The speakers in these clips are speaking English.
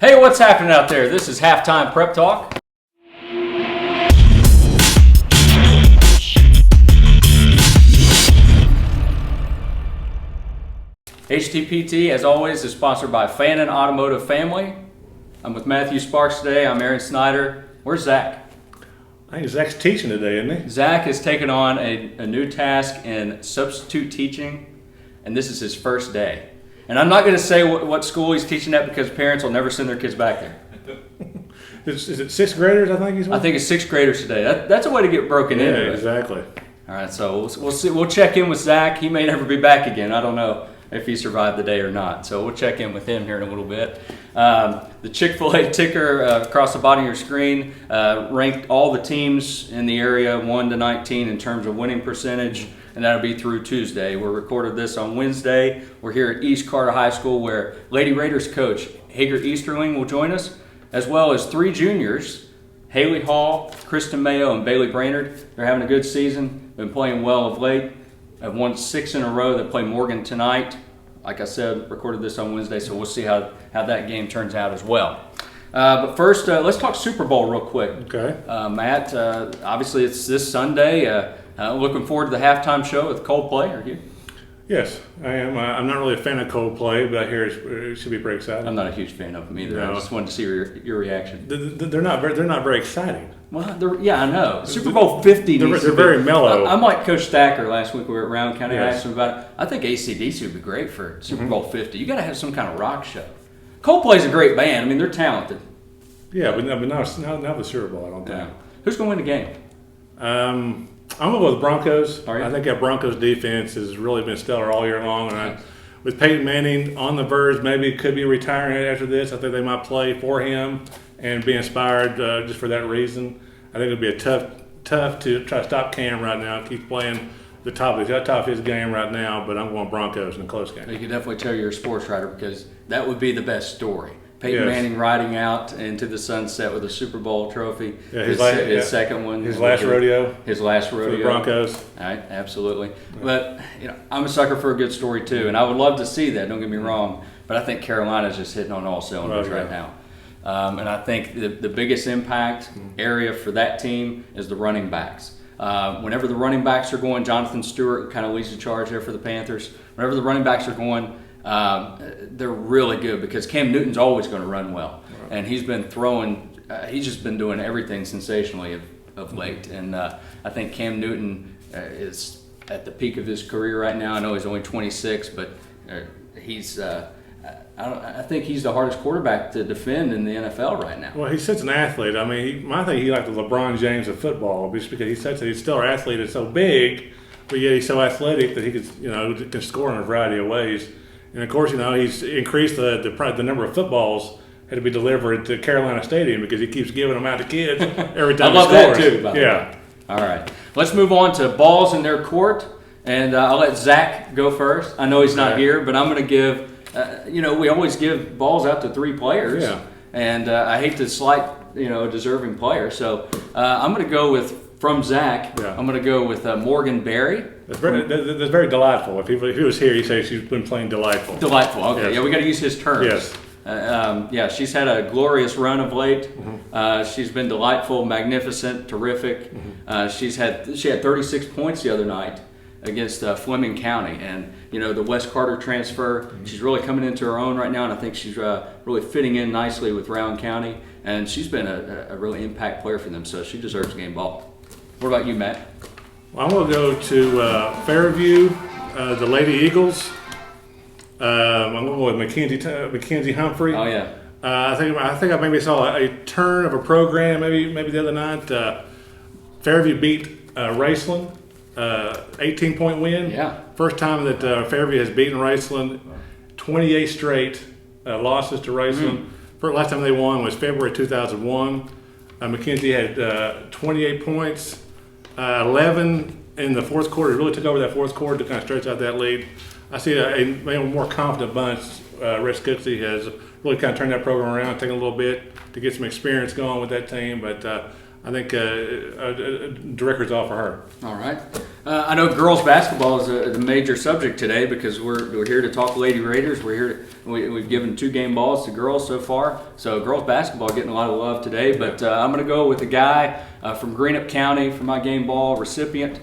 Hey, what's happening out there? This is Halftime Prep Talk. HTPT, as always, is sponsored by Fannin Automotive Family. I'm with Matt Sparks today. I'm Aaron Snyder. Where's Zach? I think Zach's teaching today, isn't he? Zach has taken on a new task in substitute teaching, and this is his first day. And I'm not going to say what school he's teaching at because parents will never send their kids back there. Is it sixth graders? I think he's. I think it's sixth graders today. That's a way to get broken into. Yeah, exactly. All right, so we'll see. We'll check in with Zach. He may never be back again. I don't know if he survived the day or not. So we'll check in with him here in a little bit. The Chick-fil-A ticker across the bottom of your screen ranked all the teams in the area 1 to 19 in terms of winning percentage, and that'll be through Tuesday. We recorded this on Wednesday. We're here at East Carter High School where Lady Raiders coach Hager Easterling will join us, as well as 3 juniors, Haley Hall, Kristen Mayo, and Bailey Brainerd. They're having a good season, been playing well of late. I've won 6 in a row. They play Morgan tonight. Like I said, recorded this on Wednesday, so we'll see how that game turns out as well. But first, let's talk Super Bowl real quick. Okay. Matt, obviously it's this Sunday. Looking forward to the halftime show with Coldplay. Are you? Yes, I am. I'm not really a fan of Coldplay, but I hear it should be pretty exciting. I'm not a huge fan of them either. No. I just wanted to see your reaction. They're not very exciting. Well, yeah, I know. Super Bowl 50. They're very mellow. I'm like Coach Thacker last week. We were at Round County. Yes. I asked him about it. I think AC/DC would be great for Super Bowl 50. You got to have some kind of rock show. Coldplay's a great band. I mean, they're talented. Yeah, but not the Super Bowl. I don't think. Yeah. Who's going to win the game? I'm going to go with Broncos. Are you? I think that Broncos defense has really been stellar all year long. And with Peyton Manning on the verge, maybe could be retiring after this. I think they might play for him and be inspired just for that reason. I think it'll be tough to try to stop Cam right now. Keep playing the top of his game right now, but I'm going Broncos in a close game. You can definitely tell you're a sports writer because that would be the best story. Peyton Yes. Manning riding out into the sunset with a Super Bowl trophy. Yeah, his second one. His last rodeo. His last rodeo. For the Broncos. All right, absolutely. Yeah. But I'm a sucker for a good story too, and I would love to see that. Don't get me wrong, but I think Carolina's just hitting on all cylinders right now. And I think the biggest impact area for that team is the running backs. Whenever the running backs are going, Jonathan Stewart kind of leads the charge there for the Panthers. Whenever the running backs are going, they're really good because Cam Newton's always going to run well. Right. And he's been throwing, he's just been doing everything sensationally of late. And I think Cam Newton is at the peak of his career right now. I know he's only 26, but he's I think he's the hardest quarterback to defend in the NFL right now. Well, he's such an athlete. I mean, I think he's like the LeBron James of football, just because he's still an athlete that's so big, but yet he's so athletic that he can score in a variety of ways. And of course, he's increased the number of footballs had to be delivered to Carolina Stadium because he keeps giving them out to kids every time. I love that too. Yeah. All right, let's move on to balls in their court, and I'll let Zach go first. I know he's not here, but I'm going to give. We always give balls out to 3 players, and I hate to slight a deserving player, so I'm going to go with from Zach. Yeah. I'm going to go with Morgan Berry. That's very delightful. If he was here, he'd say she's been playing delightful. Delightful. Okay. Yes. Yeah, we got to use his terms. Yes. She's had a glorious run of late. She's been delightful, magnificent, terrific. She had 36 points the other night against Fleming County, and the West Carter transfer. She's really coming into her own right now, and I think she's really fitting in nicely with Round County. And she's been a really impact player for them, so she deserves game ball. What about you, Matt? Well, I'm going to go to Fairview, the Lady Eagles. I'm going to go with Mackenzie Humphrey. Oh yeah. I think I maybe saw a turn of a program maybe the other night. Fairview beat Raceland, 18-point win. Yeah. First time that Fairview has beaten Raceland, 28 straight losses to Raceland. First last time they won was February 2001. Mackenzie had 28 points. 11 in the fourth quarter. Really took over that fourth quarter to kind of stretch out that lead. I see a more confident bunch. Rex Cooksey has really kind of turned that program around, taking a little bit to get some experience going with that team. But I think director's all for her. All right. I know girls basketball is the major subject today because we're here to talk Lady Raiders. We've given 2 game balls to girls so far. So girls basketball getting a lot of love today. But I'm going to go with a guy from Greenup County for my game ball recipient,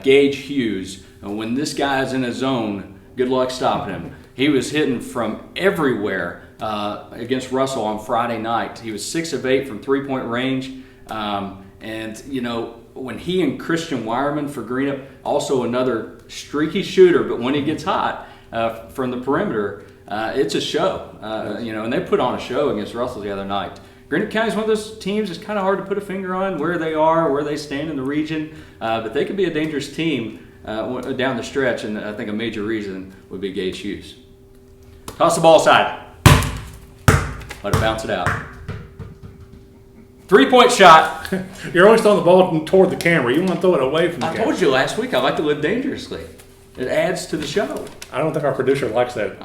Gage Hughes. And when this guy is in a zone, good luck stopping him. He was hitting from everywhere against Russell on Friday night. He was 6 of 8 from 3-point range. And, you know, when he and Christian Wireman for Greenup, also another streaky shooter, but when he gets hot from the perimeter, it's a show. You know, and they put on a show against Russell the other night. Greenup County is one of those teams that's kind of hard to put a finger on where they are, where they stand in the region, but they could be a dangerous team down the stretch, and I think a major reason would be Gage Hughes. Toss the ball aside. Let it bounce it out. 3-point shot. You're always throwing the ball toward the camera. You want to throw it away from the camera. I told you last week I like to live dangerously. It adds to the show. I don't think our producer likes that.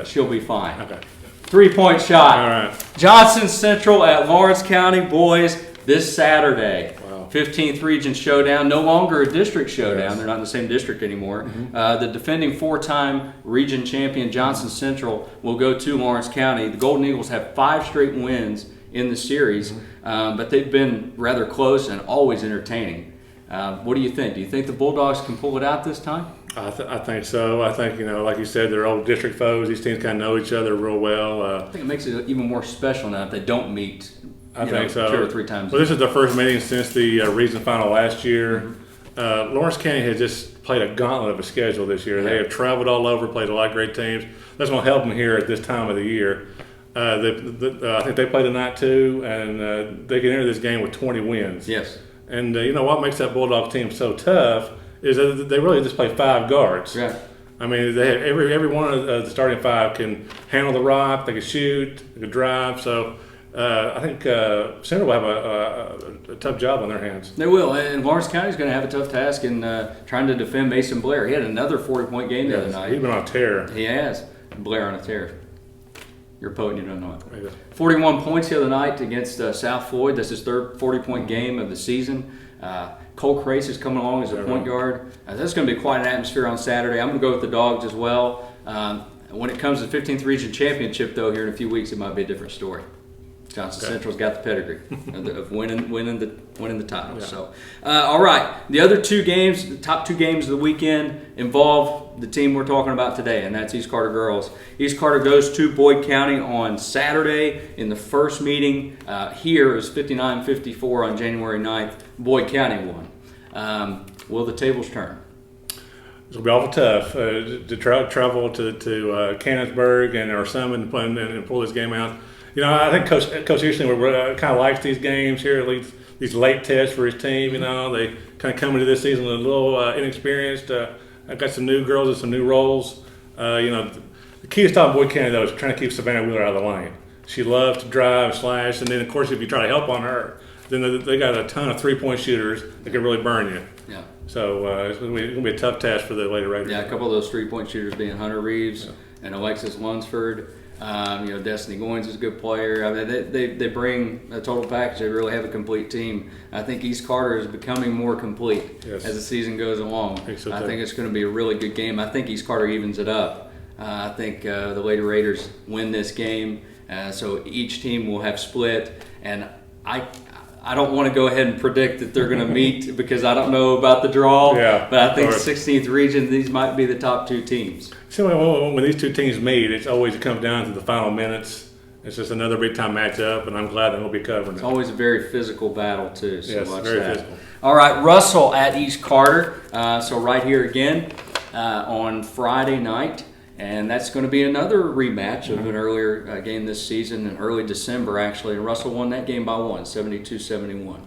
She'll be fine. Okay. 3-point shot. All right. Johnson Central at Lawrence County boys this Saturday. Wow. 15th Region Showdown. No longer a district showdown. Yes. They're not in the same district anymore. The defending 4-time region champion Johnson Central will go to Lawrence County. The Golden Eagles have 5 straight wins in the series, but they've been rather close and always entertaining. What do you think? Do you think the Bulldogs can pull it out this time? I think so. I think, you know, like you said, they're old district foes. These teams kind of know each other real well. I think it makes it even more special now if they don't meet. I think so. 2 or 3 times. Well, this is their first meeting since the region final last year. Lawrence County has just played a gauntlet of a schedule this year. They have traveled all over, played a lot of great teams. That's going to help them here at this time of the year. I think they play tonight too, and they can enter this game with 20 wins. Yes. And you know what makes that Bulldog team so tough is that they really just play 5 guards. Right. I mean, they have every one of the starting 5 can handle the rock, they can shoot, they can drive. So I think Central will have a tough job on their hands. They will, and Lawrence County is going to have a tough task in trying to defend Mason Blair. He had another 40-point game the other night. He's been on a tear. He has. Blair on a tear. You're a poet and you don't know it. Yeah. 41 points the other night against South Floyd. That's his 3rd 40-point game of the season. Cole Crace is coming along as a point guard. That's going to be quite an atmosphere on Saturday. I'm going to go with the Dogs as well. When it comes to the 15th Region Championship, though, here in a few weeks, it might be a different story. Johnson Central's got the pedigree of winning the title. Yeah. So, all right. The other 2 games, the top 2 games of the weekend, involve the team we're talking about today, and that's East Carter girls. East Carter goes to Boyd County on Saturday in the first meeting. Here is 59-54 on January 9th. Boyd County won. Will the tables turn? It's going to be awful tough to travel to Canonsburg and Summit and pull this game out. You know, I think Coach Houston kind of likes these games here, at least these late tests for his team. You know, they kind of come into this season a little inexperienced. I've got some new girls and some new roles. You know, the key to stopping Boyd County, though, is trying to keep Savannah Wheeler out of the lane. She loves to drive, slash, and then, of course, if you try to help on her, then they got a ton of 3-point shooters that can really burn you. Yeah. So it's going to be a tough task for the Lady Raiders. Yeah, a couple of those 3-point shooters being Hunter Reeves and Alexis Lunsford. You know, Destiny Goins is a good player. I mean, they bring a total package. They really have a complete team. I think East Carter is becoming more complete as the season goes along. I think it's going to be a really good game. I think East Carter evens it up. I think the Lady Raiders win this game. So each team will have split. And I don't want to go ahead and predict that they're going to meet because I don't know about the draw. Yeah, but I think 16th region, these might be the top 2 teams. So when these 2 teams meet, it always comes down to the final minutes. It's just another big time matchup, and I'm glad that we'll be covering it. It's always a very physical battle too. So yes, watch very that. physical. All right, Russell at East Carter. So right here again on Friday night. And that's going to be another rematch of an earlier game this season in early December, actually. And Russell won that game by 1, 72-71.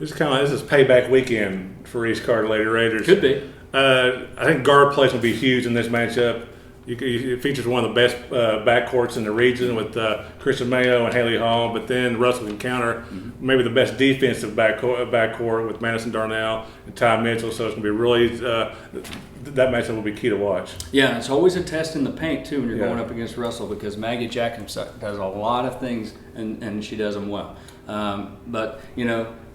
This is payback weekend for East Carter Lady Raiders. Could be. I think guard play will be huge in this matchup. It features one of the best backcourts in the region with Kristen Mayo and Haley Hall, but then Russell can counter maybe the best defensive backcourt with Madison Darnell and Ty Mitchell. So it's going to be really that matchup will be key to watch. Yeah, it's always a test in the paint too when you're going up against Russell because Maggie Jackson does a lot of things and she does them well. But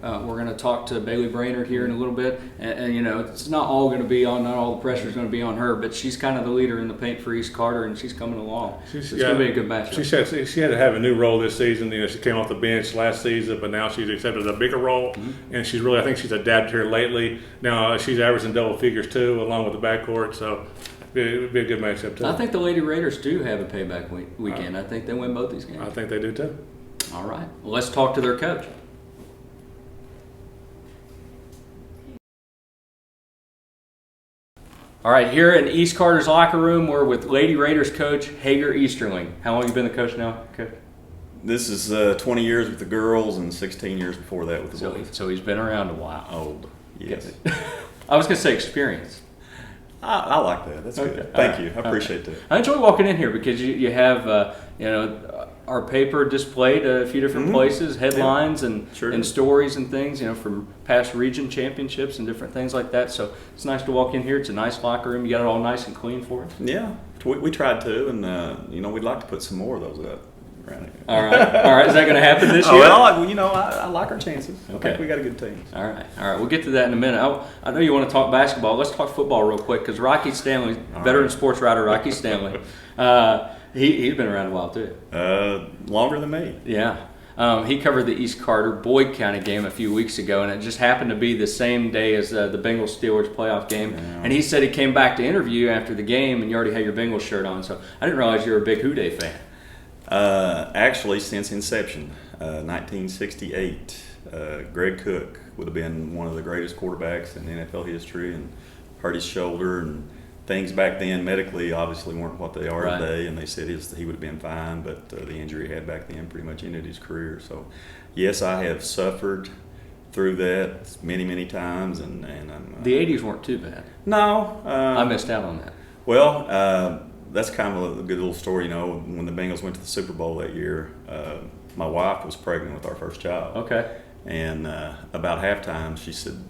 we're going to talk to Bailey Brainerd here in a little bit, and it's not all going to be on, not all the pressure is going to be on her, but she's kind of the leader in the paint for East Carter, and she's coming along. It's going to be a good matchup. She had to have a new role this season. She came off the bench last season, but now she's accepted a bigger role, and I think she's adapted here lately. Now she's averaging double figures too, along with the backcourt, so it'd be a good matchup too. I think the Lady Raiders do have a payback weekend. I think they win both these games. I think they do too. All right. Well, let's talk to their coach. All right, here in East Carter's locker room, we're with Lady Raiders coach Hager Easterling. How long have you been the coach now, Coach? This is 20 years with the girls and 16 years before that with the boys. So he's been around a while. Old, yes. I was going to say experience. I like that. That's good. Okay. Thank you. I appreciate that. I enjoy walking in here because you have our paper displayed a few different places, headlines and stories and things, from past region championships and different things like that. So it's nice to walk in here. It's a nice locker room. You got it all nice and clean for us. Yeah, we tried to, and we'd like to put some more of those up around here. All right. Is that going to happen this year? Well, I like our chances. I think we got a good team. All right. We'll get to that in a minute. I know you want to talk basketball. Let's talk football real quick because Rocky Stanley, veteran sports writer Rocky Stanley, he's been around a while too. Longer than me. Yeah. He covered the East Carter Boyd County game a few weeks ago, and it just happened to be the same day as the Bengals-Steelers playoff game. Yeah. And he said he came back to interview after the game, and you already had your Bengals shirt on. So I didn't realize you were a big Houday fan. Actually, since inception, 1968, Greg Cook would have been one of the greatest quarterbacks in NFL history, and hurt his shoulder, and things back then medically obviously weren't what they are today, and they said he would have been fine, but the injury he had back then pretty much ended his career. So, yes, I have suffered through that many, many times, and I'm, the 80s weren't too bad. No. I missed out on that. Well, that's kind of a good little story. When the Bengals went to the Super Bowl that year, my wife was pregnant with our first child. Okay. And about halftime, she said,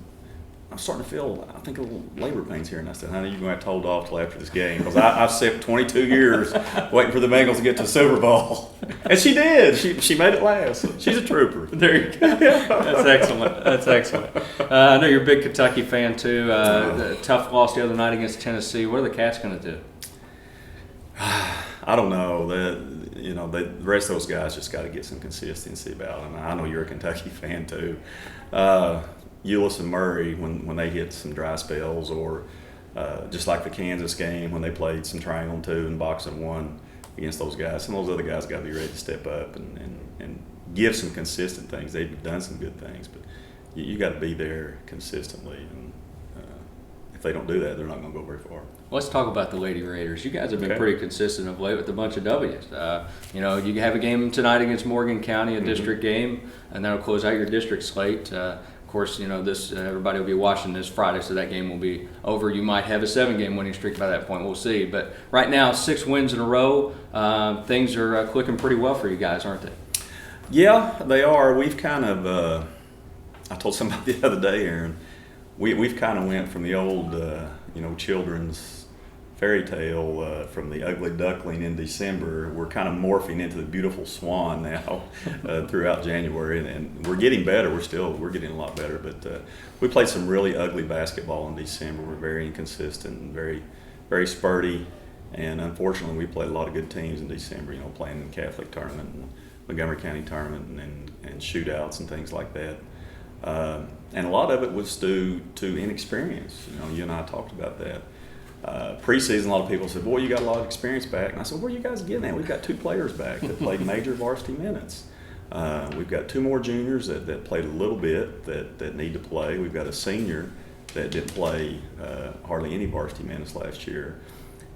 I'm starting to feel, I think, a little labor pains here. And I said, honey, you're going to have to hold off till after this game because I've sat 22 years waiting for the Bengals to get to the Super Bowl. And she did. She made it last. She's a trooper. There you go. That's excellent. I know you're a big Kentucky fan, too. The tough loss the other night against Tennessee. What are the Cats going to do? I don't know. The rest of those guys just got to get some consistency about them. I know you're a Kentucky fan, too. Euless and Murray, when they hit some dry spells, or just like the Kansas game when they played some triangle and two and box and one against those guys, some of those other guys got to be ready to step up and give some consistent things. They've done some good things, but you got to be there consistently. And if they don't do that, they're not going to go very far. Let's talk about the Lady Raiders. You guys have been pretty consistent of late with a bunch of W's. You have a game tonight against Morgan County, a district game, and that'll close out your district slate. Of course, this everybody will be watching this Friday, so that game will be over. You might have a 7-game winning streak by that point. We'll see. But right now, 6 wins in a row. Things are clicking pretty well for you guys, aren't they? Yeah, they are. We've kind of I told somebody the other day, Aaron, we've kind of went from the old children's fairy tale from the ugly duckling in December. We're kind of morphing into the beautiful swan now throughout January, and we're getting better. We're getting a lot better, but we played some really ugly basketball in December. We're very inconsistent and very, very spurty, and unfortunately we played a lot of good teams in December, playing in the Catholic tournament and Montgomery County tournament and shootouts and things like that. And a lot of it was due to inexperience. You and I talked about that. Preseason, a lot of people said, boy, you got a lot of experience back. And I said, where are you guys getting at? We've got 2 players back that played major varsity minutes. We've got 2 more juniors that played a little bit that need to play. We've got a senior that didn't play hardly any varsity minutes last year.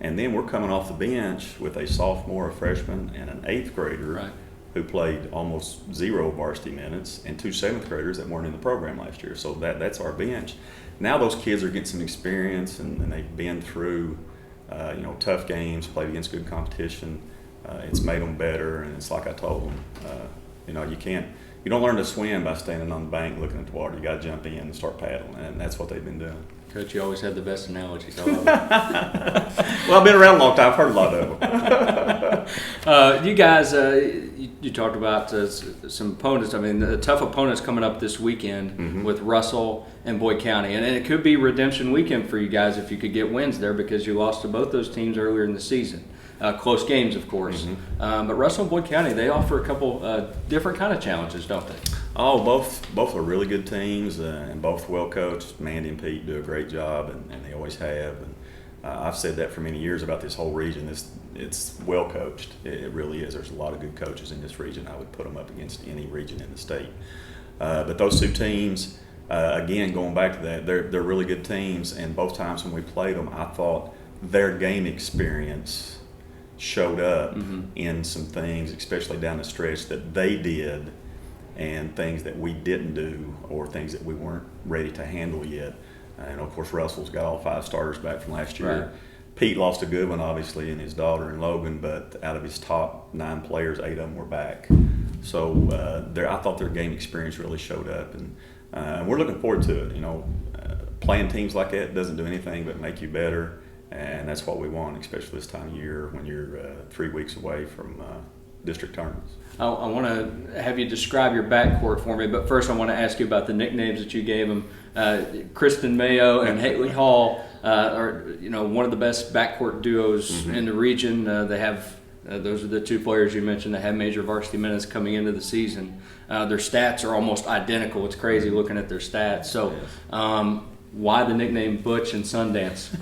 And then we're coming off the bench with a sophomore, a freshman, and an 8th grader who played almost 0 varsity minutes, and 2 7th graders that weren't in the program last year. So that's our bench. Now those kids are getting some experience, and they've been through tough games, played against good competition. It's made them better, and it's like I told them, you don't learn to swim by standing on the bank looking at the water. You got to jump in and start paddling, and that's what they've been doing. Coach, you always had the best analogies. I love it. Well, I've been around a long time. I've heard a lot of them. You guys, you you talked about some opponents. I mean, the tough opponents coming up this weekend with Russell and Boyd County. And it could be redemption weekend for you guys if you could get wins there because you lost to both those teams earlier in the season. Close games, of course. But Russell and Boyd County, they offer a couple different kind of challenges, don't they? Oh, both are really good teams and both well coached. Mandy and Pete do a great job, and they always have. And I've said that for many years about this whole region. It's well coached. It really is. There's a lot of good coaches in this region. I would put them up against any region in the state. But those two teams, again, going back to that, they're really good teams. And both times when we played them, I thought their game experience showed up in some things, especially down the stretch, that they did and things that we didn't do or things that we weren't ready to handle yet. And of course, Russell's got all 5 starters back from last year. Right. Pete lost a good one, obviously, and his daughter and Logan, but out of his top 9 players, 8 of them were back. So I thought their game experience really showed up, and we're looking forward to it. Playing teams like that doesn't do anything but make you better, and that's what we want, especially this time of year when you're 3 weeks away from district tournaments. I want to have you describe your backcourt for me, but first I want to ask you about the nicknames that you gave them. Kristen Mayo and Haley Hall are one of the best backcourt duos in the region. They have those are the 2 players you mentioned that have major varsity minutes coming into the season. Their stats are almost identical. It's crazy looking at their stats. So why the nickname Butch and Sundance?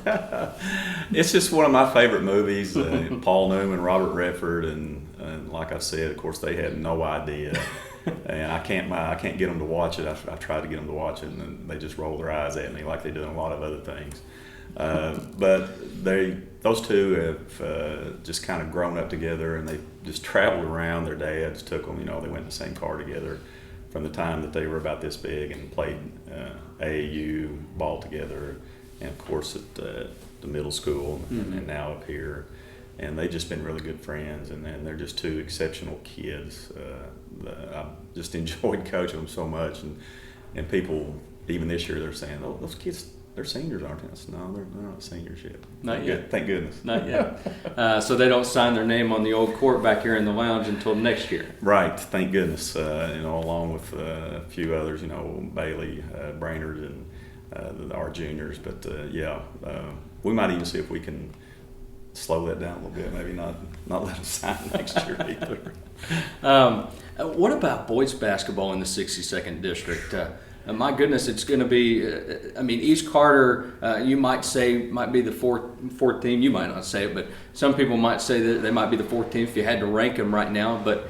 It's just one of my favorite movies. Paul Newman, Robert Redford, and like I said, of course, they had no idea. And I can't get them to watch it. I've tried to get them to watch it, and they just roll their eyes at me like they do in a lot of other things. But those two have just kind of grown up together, and they just traveled around. Their dads took them. They went in the same car together from the time that they were about this big and played AAU ball together, and of course at the middle school and now up here. And they've just been really good friends, and they're just 2 exceptional kids. I just enjoyed coaching them so much, and people, even this year, they're saying, "Oh, those kids, they're seniors, aren't they?" I said, "No, they're not seniors yet." Not yet. Thank goodness. Not yet. So they don't sign their name on the old court back here in the lounge until next year. Right. Thank goodness. Along with a few others, Bailey, Brainerd, and our juniors. But we might even see if we can slow that down a little bit. Maybe not let them sign next year either. What about boys basketball in the 62nd district? My goodness, it's going to be. East Carter, you might say, might be the fourth team. You might not say it, but some people might say that they might be the 4th team if you had to rank them right now. But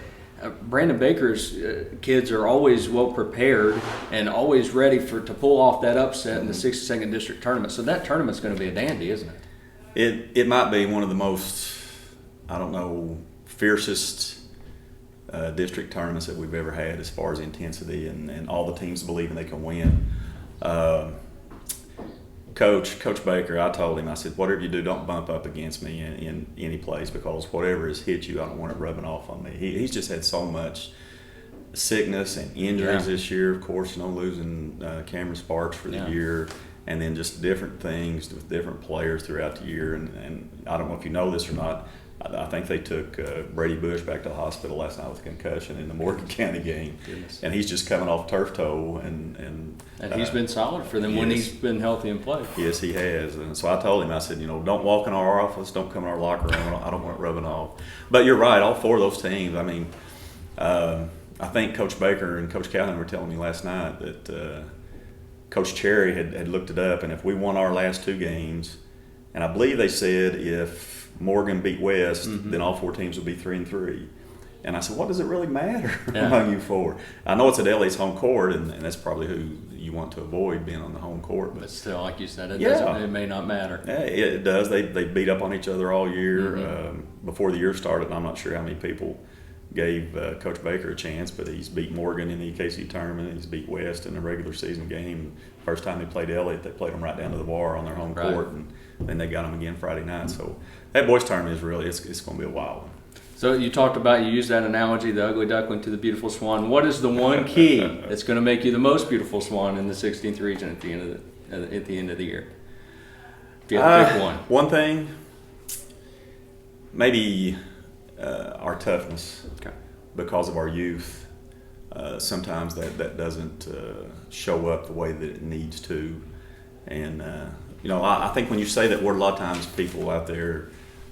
Brandon Baker's kids are always well prepared and always ready to pull off that upset in the 62nd district tournament. So that tournament's going to be a dandy, isn't it? It might be one of the most, fiercest district tournaments that we've ever had as far as intensity and all the teams believing they can win. Coach Baker, I told him, I said, whatever you do, don't bump up against me in any place, because whatever has hit you, I don't want it rubbing off on me. He's just had so much sickness and injuries this year, of course, losing Cameron Sparks for the year. And then just different things with different players throughout the year. And I don't know if you know this or not, I think they took Brady Bush back to the hospital last night with a concussion in the Morgan County game. Goodness. And he's just coming off turf toe. And he's been solid for them when he's been healthy and played. Yes, he has. And so I told him, I said, don't walk in our office, don't come in our locker room. I don't want it rubbing off. But you're right, all 4 of those teams. I think Coach Baker and Coach Calhoun were telling me last night that Coach Cherry had looked it up, and if we won our last 2 games, and I believe they said if Morgan beat West, then all 4 teams would be 3-3. And I said, what does it really matter among you 4? I know it's at Ellie's home court, and that's probably who you want to avoid being on the home court. But still, like you said, it may not matter. Yeah, it does. They beat up on each other all year. Before the year started, and I'm not sure how many people gave Coach Baker a chance, but he's beat Morgan in the EKC tournament. He's beat West in a regular season game. First time they played Elliott, they played them right down to the wire on their home court, and then they got them again Friday night. So that boys tournament is really, it's going to be a wild one. So you talked about, you used that analogy, the ugly duckling to the beautiful swan. What is the one key that's going to make you the most beautiful swan in the 16th region at the end of the year? If you had to pick one. One thing, maybe our toughness. Okay. because of our youth, sometimes that doesn't show up the way that it needs to. And, I think when you say that word, a lot of times people out there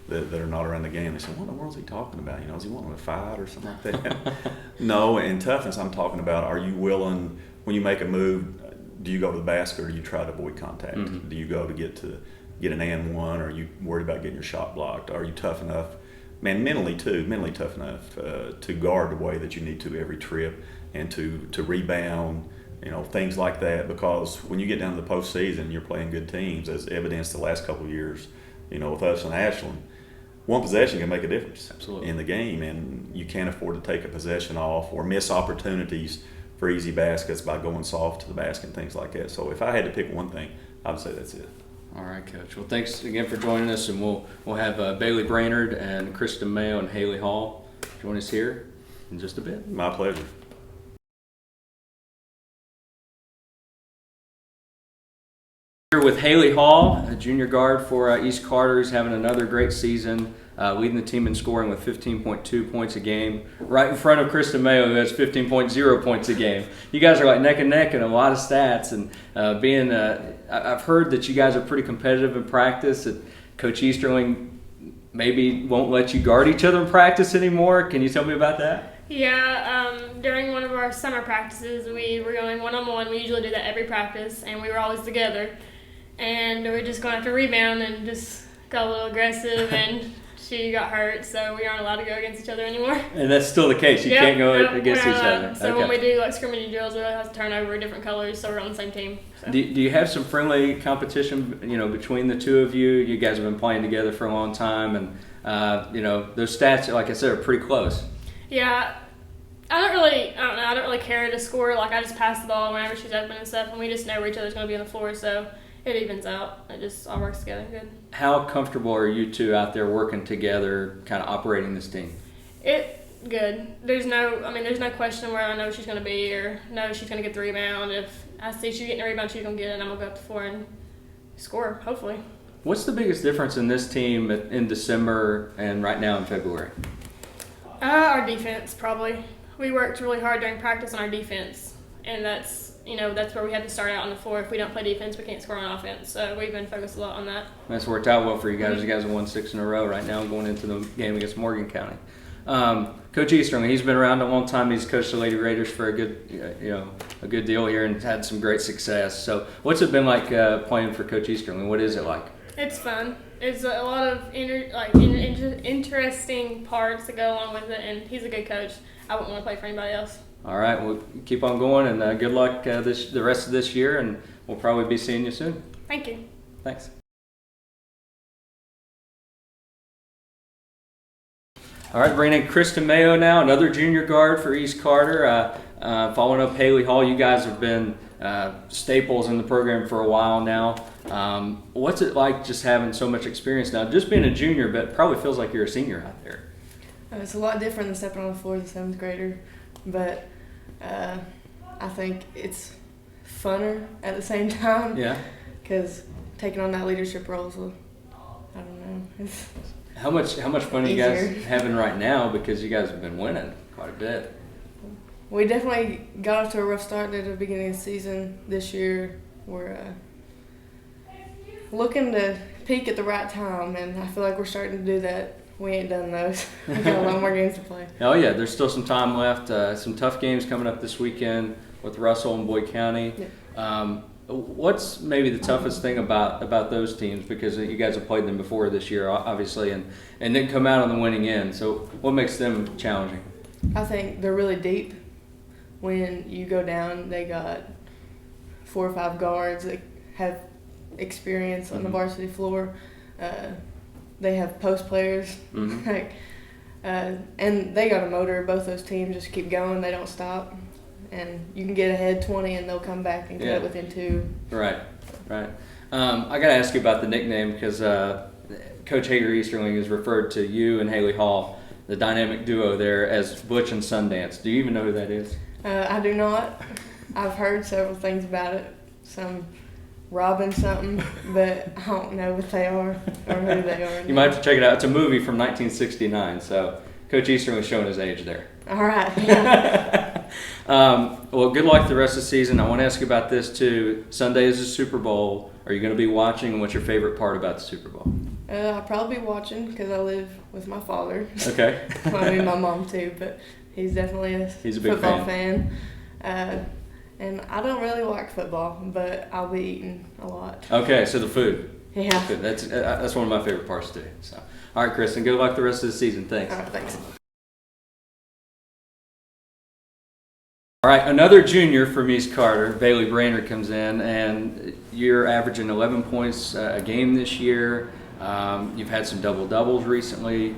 that are not around the game, they say, what in the world is he talking about? Is he wanting to fight or something like that? No, in toughness, I'm talking about, are you willing, when you make a move, do you go to the basket or do you try to avoid contact? Do you go to get an and one, or are you worried about getting your shot blocked? Are you tough enough, mentally tough enough to guard the way that you need to every trip and to rebound, things like that? Because when you get down to the postseason, you're playing good teams, as evidenced the last couple of years, with us and Ashland. One possession can make a difference in the game, and you can't afford to take a possession off or miss opportunities for easy baskets by going soft to the basket and things like that. So if I had to pick one thing, I would say that's it. All right, Coach. Well, thanks again for joining us, and we'll have Bailey Brainerd and Kristen Mayo and Haley Hall join us here in just a bit. My pleasure. Here with Haley Hall, a junior guard for East Carter, who's having another great season, leading the team in scoring with 15.2 points a game, right in front of Kristen Mayo, who has 15.0 points a game. You guys are like neck and neck in a lot of stats, and I've heard that you guys are pretty competitive in practice. That Coach Easterling maybe won't let you guard each other in practice anymore. Can you tell me about that? Yeah, during one of our summer practices, we were going one-on-one. We usually do that every practice, and we were always together. And we were just going after rebound and just got a little aggressive, and she got hurt, so we aren't allowed to go against each other anymore. And that's still the case. You can't go against each other. So when we do scrimmage drills, we have to turn over different colors, so we're on the same team. So. Do you have some friendly competition, between the two of you? You guys have been playing together for a long time, and those stats, like I said, are pretty close. Yeah. I don't really care to score. Like, I just pass the ball whenever she's open and stuff, and we just know where each other's going to be on the floor, so it evens out. It just all works together good. How comfortable are you two out there working together, kind of operating this team? Good. There's no question where I know she's going to be or know she's going to get the rebound. If I see she's getting a rebound, she's going to get it, and I'm going to go up to floor and score, hopefully. What's the biggest difference in this team in December and right now in February? Our defense, probably. We worked really hard during practice on our defense, and that's where we have to start out on the floor. If we don't play defense, we can't score on offense. So we've been focused a lot on that. That's worked out well for you guys. You guys have won 6 in a row right now going into the game against Morgan County. Coach Easterling, he's been around a long time. He's coached the Lady Raiders for a good deal here and had some great success. So what's it been like playing for Coach Easterling? What is it like? It's fun. It's a lot of interesting parts that go along with it, and he's a good coach. I wouldn't want to play for anybody else. All right, well, keep on going, and good luck the rest of this year, and we'll probably be seeing you soon. Thank you. Thanks. All right, bringing in Kristen Mayo now, another junior guard for East Carter. Following up Haley Hall, you guys have been staples in the program for a while now. What's it like just having so much experience now? Just being a junior, but it probably feels like you're a senior out there. It's a lot different than stepping on the floor as a 7th grader, but I think it's funner at the same time. Yeah. Because taking on that leadership role is, I don't know. How much fun are you guys having right now, because you guys have been winning quite a bit? We definitely got off to a rough start at the beginning of the season. This year we're looking to peak at the right time, and I feel like we're starting to do that. We ain't done those. We've got a lot more games to play. Oh yeah, there's still some time left. Some tough games coming up this weekend with Russell and Boyd County. Yeah. What's maybe the toughest thing about those teams, because you guys have played them before this year, obviously, and didn't come out on the winning end. So what makes them challenging? I think they're really deep. When you go down, they got 4 or 5 guards that have experience on the varsity floor. They have post players, and they got a motor. Both those teams just keep going; they don't stop. And you can get ahead 20, and they'll come back and cut within 2. Right. I got to ask you about the nickname, because Coach Hager Easterling has referred to you and Haley Hall, the dynamic duo there, as Butch and Sundance. Do you even know who that is? I do not. I've heard several things about it. Some Robin something, but I don't know what they are or who they are. You might have to check it out. It's a movie from 1969, so Coach Easterling was showing his age there. All right. Yeah. Well, good luck the rest of the season. I want to ask you about this too. Sunday is the Super Bowl. Are you going to be watching? And what's your favorite part about the Super Bowl? I'll probably be watching because I live with my father. Okay. I mean, my mom too, but he's definitely a He's a big football fan. And I don't really like football, but I'll be eating a lot. Okay, so the food. Yeah. Good. That's one of my favorite parts too. So, all right, Kristen, good luck the rest of the season. Thanks. All right, thanks. All right, another junior from East Carter, Bailey Brainerd, comes in, and you're averaging 11 points a game this year. You've had some double-doubles recently.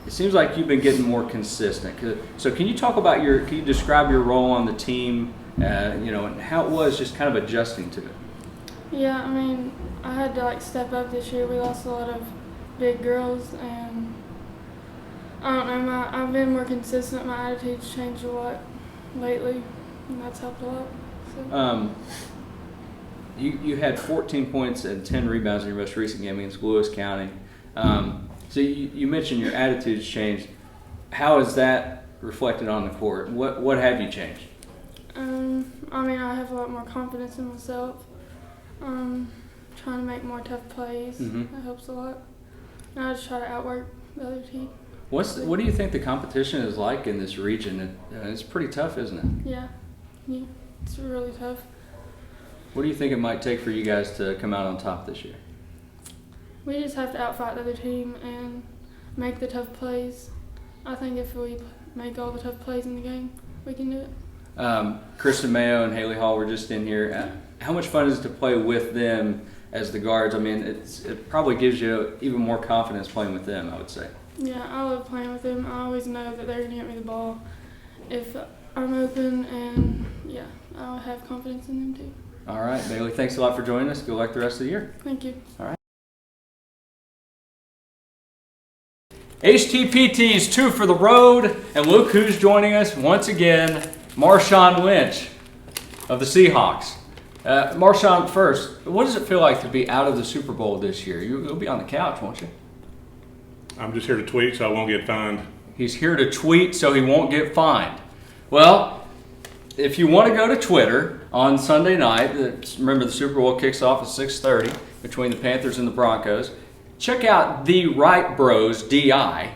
It seems like you've been getting more consistent. So can you talk about can you describe your role on the team, and how it was just kind of adjusting to it? Yeah, I mean, I had to step up this year. We lost a lot of big girls, and I don't know, I've been more consistent. My attitude's changed a lot lately, and that's helped a lot. So. You had 14 points and 10 rebounds in your most recent game against Lewis County. So you mentioned your attitude's changed. How is that reflected on the court? What have you changed? I mean, I have a lot more confidence in myself. Trying to make more tough plays. Mm-hmm. That helps a lot. And I just try to outwork the other team. What do you think the competition is like in this region? It's pretty tough, isn't it? Yeah, it's really tough. What do you think it might take for you guys to come out on top this year? We just have to outfight the other team and make the tough plays. I think if we make all the tough plays in the game, we can do it. Kristen Mayo and Haley Hall were just in here. How much fun is it to play with them as the guards? I mean, it probably gives you even more confidence playing with them, I would say. Yeah, I love playing with them. I always know that they're going to get me the ball if I'm open, and yeah, I'll have confidence in them too. All right, Bailey, thanks a lot for joining us. Good luck the rest of the year. Thank you. All right. HTPT is 2 for the road, and look who's joining us once again, Marshawn Lynch of the Seahawks. Marshawn, first, what does it feel like to be out of the Super Bowl this year? You'll be on the couch, won't you? I'm just here to tweet so I won't get fined. He's here to tweet so he won't get fined. Well, if you want to go to Twitter on Sunday night, remember the Super Bowl kicks off at 6:30 between the Panthers and the Broncos. Check out the Wright Bros DI,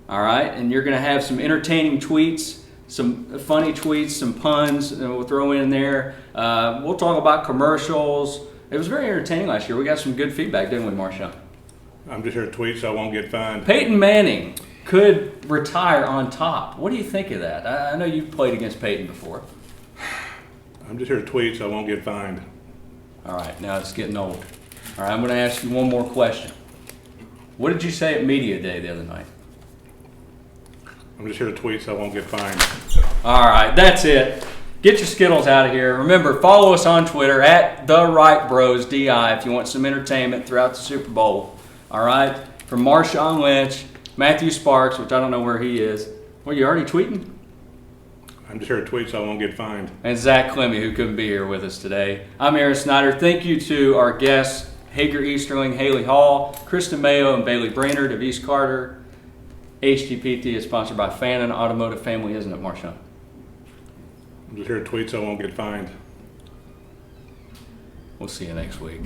all right? And you're going to have some entertaining tweets, some funny tweets, some puns we'll throw in there. We'll talk about commercials. It was very entertaining last year. We got some good feedback, didn't we, Marshawn? I'm just here to tweet so I won't get fined. Peyton Manning could retire on top. What do you think of that? I know you've played against Peyton before. I'm just here to tweet so I won't get fined. All right, now it's getting old. All right, I'm going to ask you one more question. What did you say at Media Day the other night? I'm just here to tweet so I won't get fined. All right, that's it. Get your Skittles out of here. Remember, follow us on Twitter at The Wright Bros DI if you want some entertainment throughout the Super Bowl. All right, from Marshawn Lynch, Matthew Sparks, which I don't know where he is. Well, you already tweeting? I'm just here to tweet so I won't get fined. And Zack Klemme, who couldn't be here with us today. I'm Aaron Snyder. Thank you to our guests, Hager Easterling, Haley Hall, Kristen Mayo, and Bailey Brainerd of East Carter. HTPT is sponsored by Fannin Automotive Family, isn't it, Marshawn? I'm just here to tweet so I won't get fined. We'll see you next week.